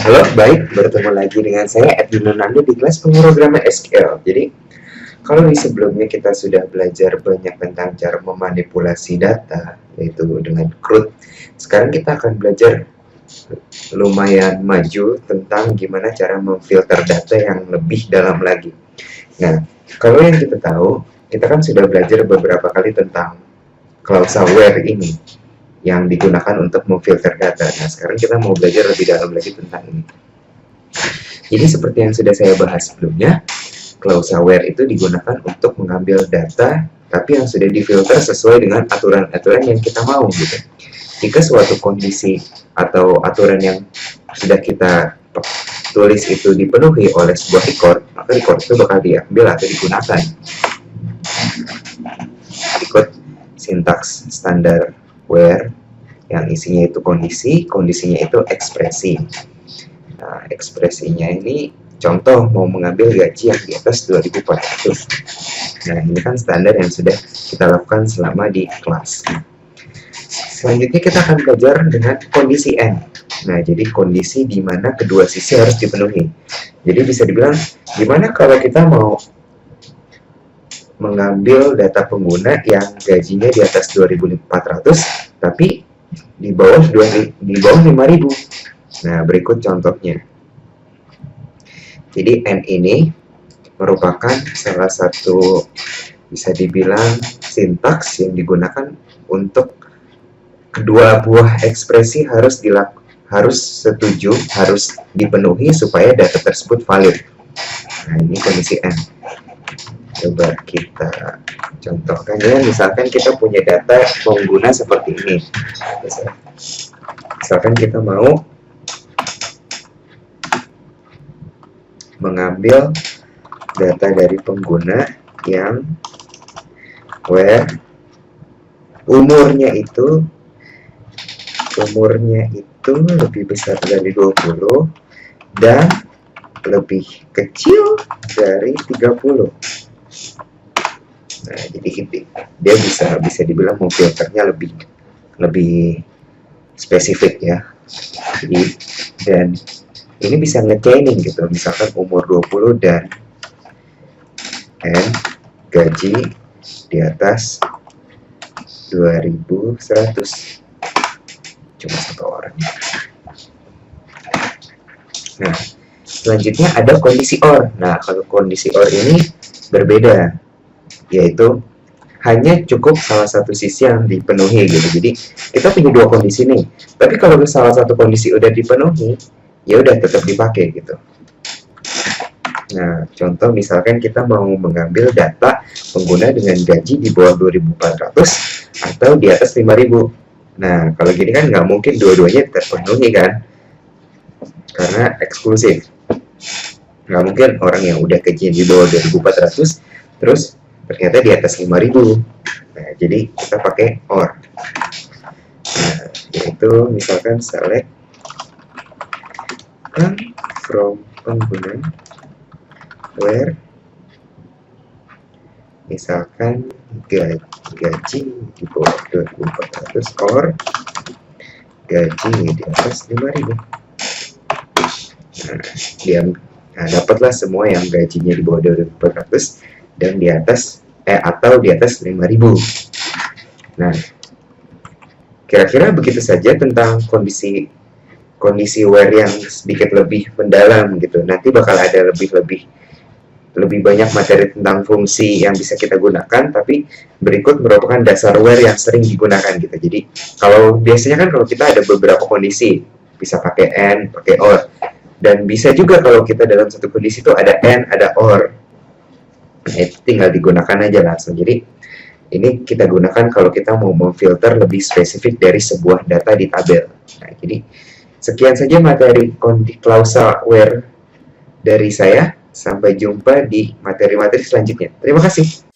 Halo, baik, bertemu lagi dengan saya Edwin Nando di kelas pemrograman SQL. Jadi, kalau di sebelumnya kita sudah belajar banyak tentang cara memanipulasi data, yaitu dengan CRUD, sekarang kita akan belajar lumayan maju tentang gimana cara memfilter data yang lebih dalam lagi. Nah, kalau yang kita tahu, kita kan sudah belajar beberapa kali tentang klausa where ini yang digunakan untuk memfilter data. Nah, sekarang kita mau belajar lebih dalam lagi tentang ini. Jadi seperti yang sudah saya bahas sebelumnya, klausa where itu digunakan untuk mengambil data tapi yang sudah difilter sesuai dengan aturan-aturan yang kita mau gitu. Jika suatu kondisi atau aturan yang sudah kita tulis itu dipenuhi oleh sebuah record, maka record itu bakal diambil atau digunakan. Record sintaks standar where yang isinya itu kondisi, kondisinya itu ekspresi. Nah, ekspresinya ini contoh mau mengambil gaji yang di atas 2.400. Nah, ini kan standar yang sudah kita lakukan selama di kelas. Selanjutnya kita akan belajar dengan kondisi N. Nah, jadi kondisi di mana kedua sisi harus dipenuhi. Jadi bisa dibilang, gimana kalau kita mau mengambil data pengguna yang gajinya di atas 2.400, tapi di bawah 5.000. Nah, berikut contohnya. Jadi N ini merupakan salah satu bisa dibilang sintaks yang digunakan untuk kedua buah ekspresi harus setuju, harus dipenuhi supaya data tersebut valid. Nah, ini kondisi N. Coba kita contohkan ya, misalkan kita punya data pengguna seperti ini. Misalkan kita mau mengambil data dari pengguna yang where umurnya itu lebih besar dari 20 dan lebih kecil dari 30. Nah, jadi dia bisa dibilang memfilternya lebih spesifik ya. Jadi, dan ini bisa nge-chaining gitu, misalkan umur 20 dan gaji di atas 2.100, cuma satu orang. Nah, selanjutnya ada kondisi OR. Nah, kalau kondisi OR ini berbeda, yaitu hanya cukup salah satu sisi yang dipenuhi gitu. Jadi kita punya dua kondisi nih, tapi kalau salah satu kondisi udah dipenuhi, ya udah tetap dipakai gitu. Nah, contoh misalkan kita mau mengambil data pengguna dengan gaji di bawah 2.400 atau di atas 5.000. Nah, kalau gini kan nggak mungkin dua-duanya terpenuhi kan, karena eksklusif. Nggak mungkin orang yang udah gaji di bawah 2.400 terus ternyata di atas 5.000. Nah, jadi kita pakai OR. Nah, yaitu misalkan select from pengguna where misalkan gaji di bawah 2.400 or gaji di atas 5.000. Nah, dapatlah semua yang gajinya di bawah 2.400 dan di atas atau di atas 5.000. Nah, kira-kira begitu saja tentang kondisi where yang sedikit lebih mendalam gitu. Nanti bakal ada lebih banyak materi tentang fungsi yang bisa kita gunakan, tapi berikut merupakan dasar where yang sering digunakan gitu. Jadi kalau biasanya kan kalau kita ada beberapa kondisi, bisa pakai and, pakai or, dan bisa juga kalau kita dalam satu kondisi itu ada and, ada or, itu tinggal digunakan aja langsung. Jadi ini kita gunakan kalau kita mau memfilter lebih spesifik dari sebuah data di tabel. Nah, jadi sekian saja materi klausa where dari saya. Sampai jumpa di materi-materi selanjutnya. Terima kasih.